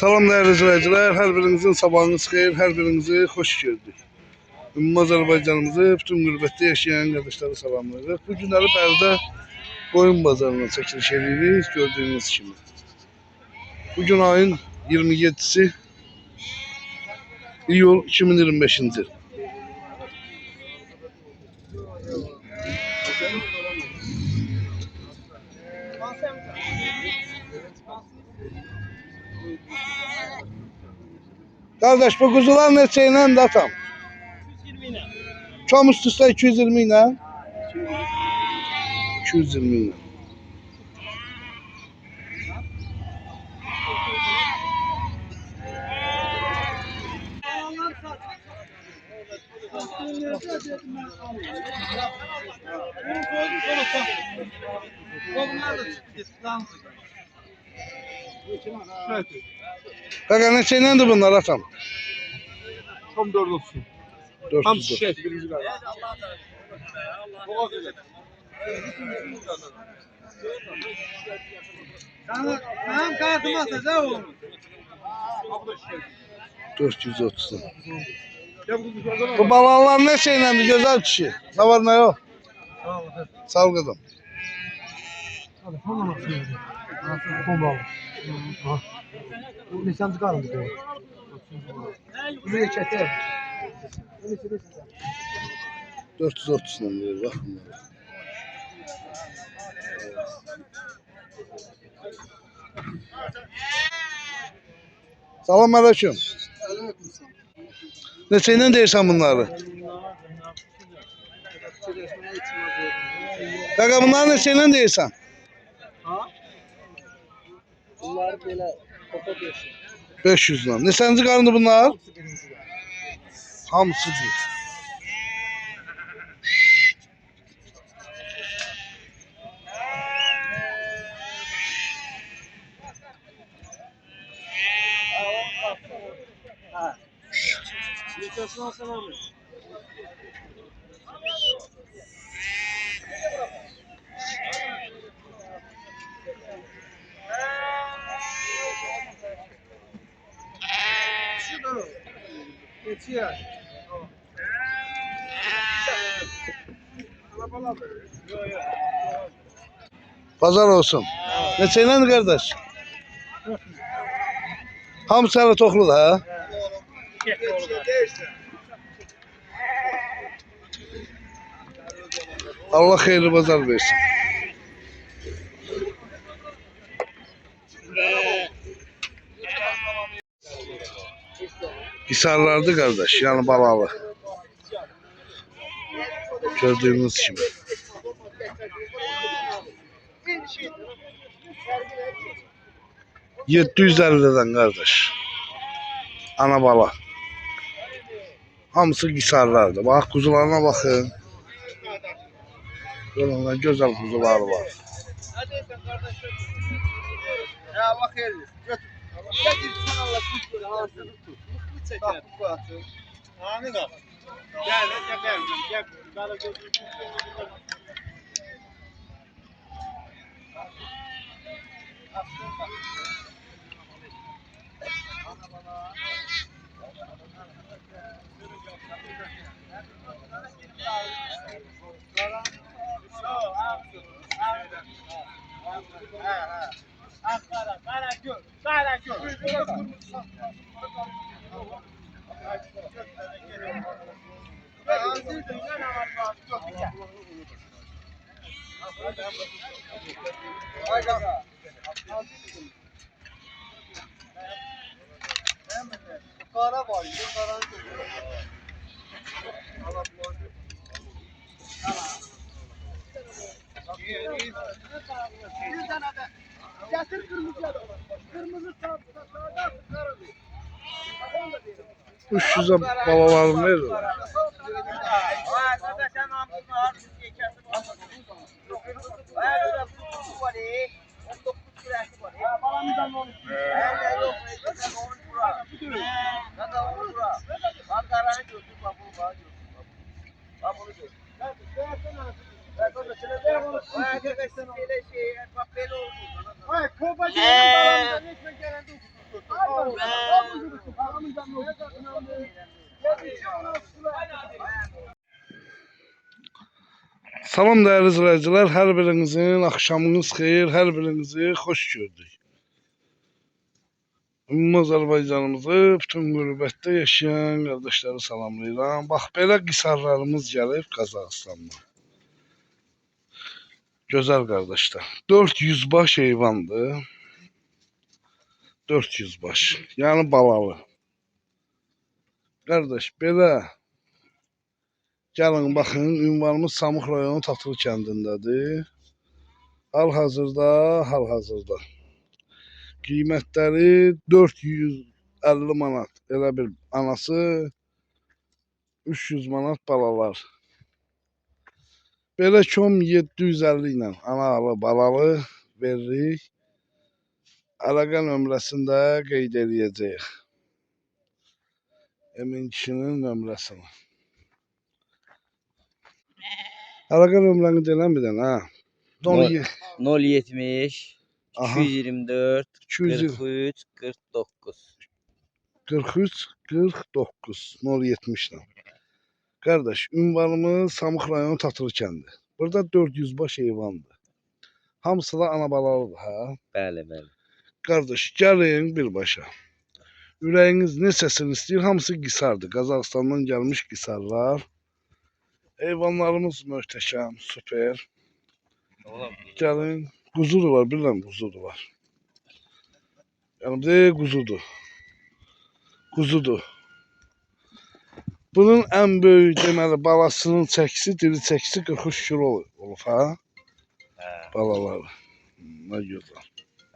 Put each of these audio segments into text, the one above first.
Salam değerli izleyiciler, her birinizin sabahınız xeyir, her birinizi hoş gördük. Ümumi Azərbaycanımızı, bütün qürbətdə yaşayan qardaşları salamlayırıq. Bu günləri Bərdə qoyun bazarına çəkiliş edirik, gördüğünüz kimi. Bugün ayın 27'si iyul 2025-ci il. Kardeş bu kuzular neçəyle də atam? 220 ile. Çam üstüste 220 ile. 220 ile. Kaka neçəylədir bunlar atam? Tam 4 olsun. 400. Tam şişe. Birinci galiba. Tamam kartımı atacağım oğlum. 430. Bu balalar neçəylədir gözəl kişi? Ne var ne yok? Sağ ol qızım. Hadi tamam atayım. Tamam. Bu lisansı kaldı. Bunu geçelim. 430 diyor bakın. Salam aleyküm. Neçəylə deyirsən bunları? Qaqa bunları neçəylə deyirsən? Bunlar böyle topa 500 lan. Neçənci qarındı bunlar? Hamısı bir. Pazar olsun. Neçəylədir qardaş? Hamısı hələ toxludur ha? Allah xeyirli bazar versin. Hisarlardı kardeş, yani balalı. Gördüğünüz gibi. $750'den kardeş. Ana bala. Hamısı hisarlardı. Bak kuzularına bakın. Yolunda güzel kuzular var. Ya bak el. Götür. Getir sen Allah tut böyle ağzını tut. Mutlu çeker. Bu atı. Anı kal. Gel gel gel. Bana gözünü tut. Ankara, Karaköy, Karaköy. Kara var, karanın getir kırmızı. Kırmızı sağda sarı. 300'e babalarım verir. Salam değerli izleyiciler, her birinizin akşamınız xeyir, her birinizi hoş gördük. Ümumi Azərbaycanımızı bütün qürbətdə yaşayan qardaşları salamlayıram. Bax, belə qisarlarımız gəlib Qazaxıstandan. Gözəl qardaşlar. 400 baş heyvandır. 400 baş. Yəni balalı. Qardaş, belə gəlin baxın, ünvanımız Samux rayonu Tatlı kəndindədir. Hal-hazırda. Qiymətləri 450 manat. Elə bir anası 300 manat balalar. Belə kom 750 ilə analı balalı veririk. Əlaqə nömrəsində qeyd edəcəyik. Emin kişinin nömrəsini. Əlaqə nömrəni deyilən bir dənə, ha? 070 Aha. 224 200 43 49. 43 49 070 ilə. Qardaş, ünvanımız Samux rayonu Tatlı kəndi. Burada 400 baş heyvandır. Hamısı da ana balalıdır, ha? Bəli, bəli. Qardaş, gəlin birbaşa. Ürəyiniz neçəsini istəyir, hamısı qisardır. Qazaxıstandan gəlmiş qisarlar. Heyvanlarımız möhtəşəm, super. Gəlin, quzu da var, bilirəm quzu da var. Yəni, bir də quzudur. Bunun ən böyük deməli balasının çəkisi, diri çəkisi 43 kilo olub, ha? Hə. Balaları. Nə gözəl.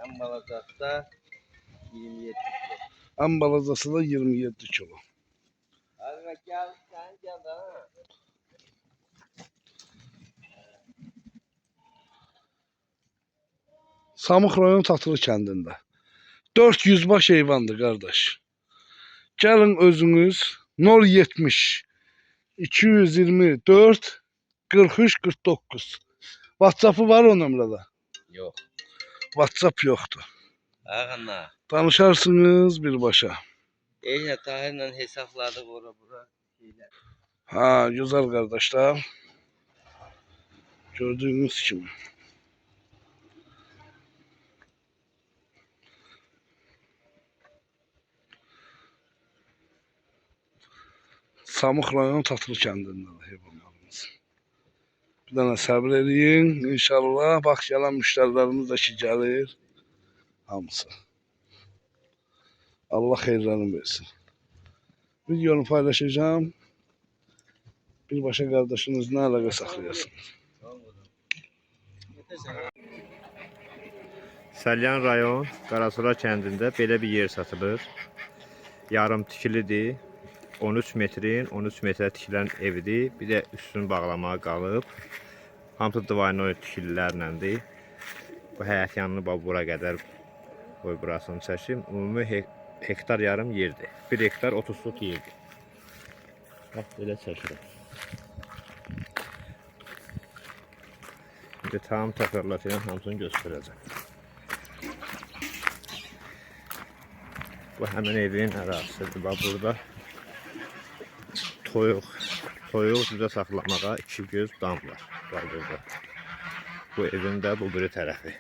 Ən balacası da 27 kilo. Ən balacası da 27 kilo. Hadi gel, sen gel ha. Samux rayonu Tatlı kəndində. 400 baş heyvandır, qardaş. Gəlin özünüz 070 224 43 49. WhatsApp-ı var o nömrədə? Yox. WhatsApp yoxdur. Ağana. Danışarsınız birbaşa. Eylə Tahirlə hesabladı bura. Ha, gözəl qardaşlar. Gördüyünüz kimi. Samux rayonu Tatlı kəndindədir heyvanlarımız. Bir dənə səbir eləyin. İnşallah, bax, gələn müştərilərimiz də ki, gəlir. Hamısı. Allah xeyirlərini versin. Videonu paylaşacağım. Birbaşa qardaşınızla əlaqə saxlayasınız. Salyan rayon Qarasura kəndində belə bir yer satılır. Yarım tikilidir. 13 metrin 13 metrə tikilən evidir. Bir də üstünü bağlamağa qalıb. Hamısı divaynoy tikililərləndir. Bu həyət yanını bura qədər qoy burasını çəkim. Ümumi hektar yarım yerdir. 1 hektar 30 sot yerdir. Bax, belə çəkirəm. İndi tam təfərrüatıyla hamısını göstərəcəm. Bu həmin evin ərazisidir. Bax, burada toyuq düzə saxlamağa 2 göz dam var. Bax, burada. Bu evin də bu biri tərəfi.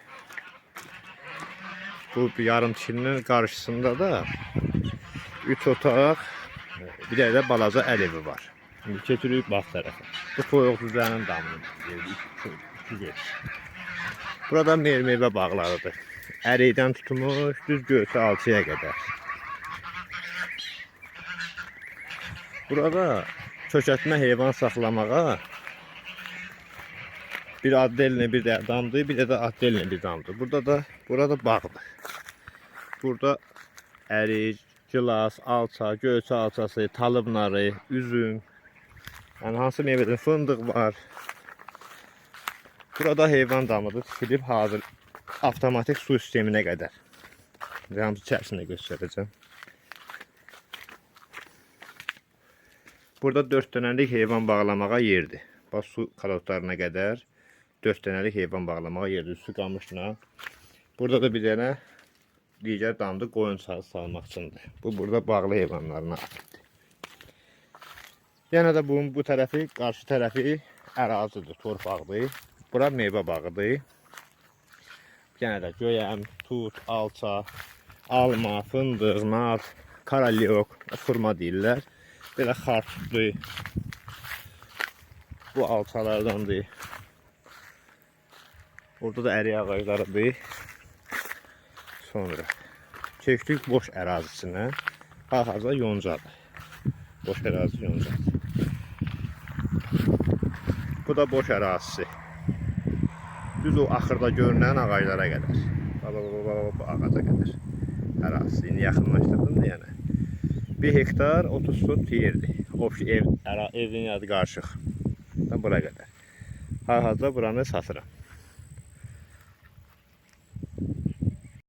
Bu yarım tikilinin qarşısında da 3 otaq, bir də balaca əl evi var. Şimdi keçirik bax tərəfə. Bu toyuq düzənin damını verdik. 2 göz. Burada meyvə bağlarıdır. Ərikdən tutmuş, düz Göyçə alçıya qədər. Burada çökətmə heyvan saxlamağa bir addelini bir də damdır, bir də addelini bir damdır. Burada bağdır. Burada ərik, gilas, alça, Göyçə alçası, talıb narı, üzüm, yəni hansı meyvədir, fındıq var. Burada heyvan damıdır, tikilib hazır avtomatik su sisteminə qədər. Hamısı içərisində göstərəcəm. Burada 4 dənəlik heyvan bağlamağa yerdir. Bax, su kalotlarına qədər 4 dənəlik heyvan bağlamağa yerdir. Üstü qamışla. Burada da bir dənə digər damda qoyun salmaq üçündür. Bu burada bağlı heyvanlarına aiddir. Yenə də bunun bu tərəfi, qarşı tərəfi ərazidir, torpaqdır. Bura meyvə bağıdır. Yenə də göyəm, tut, alça, alma, fındıq, nar, karalyok, xurma deyirlər. Belə xartutdur. Bu alçalardandır. Orada da ərik ağaclarıdır. Sonra keçdik boş ərazisinə. Hal-hazırda yoncadır. Boş ərazi yoncadır. Bu da boş ərazisi. Düz o axırda görünən ağaclara qədər. Bu ağaca qədər. Ərazisi. İndi yaxınlaşdırdım deyənə. 1 hektar 30 sot yerdir. Evin adı qarışıq. Bura qədər. Hal-hazırda buranı satıram.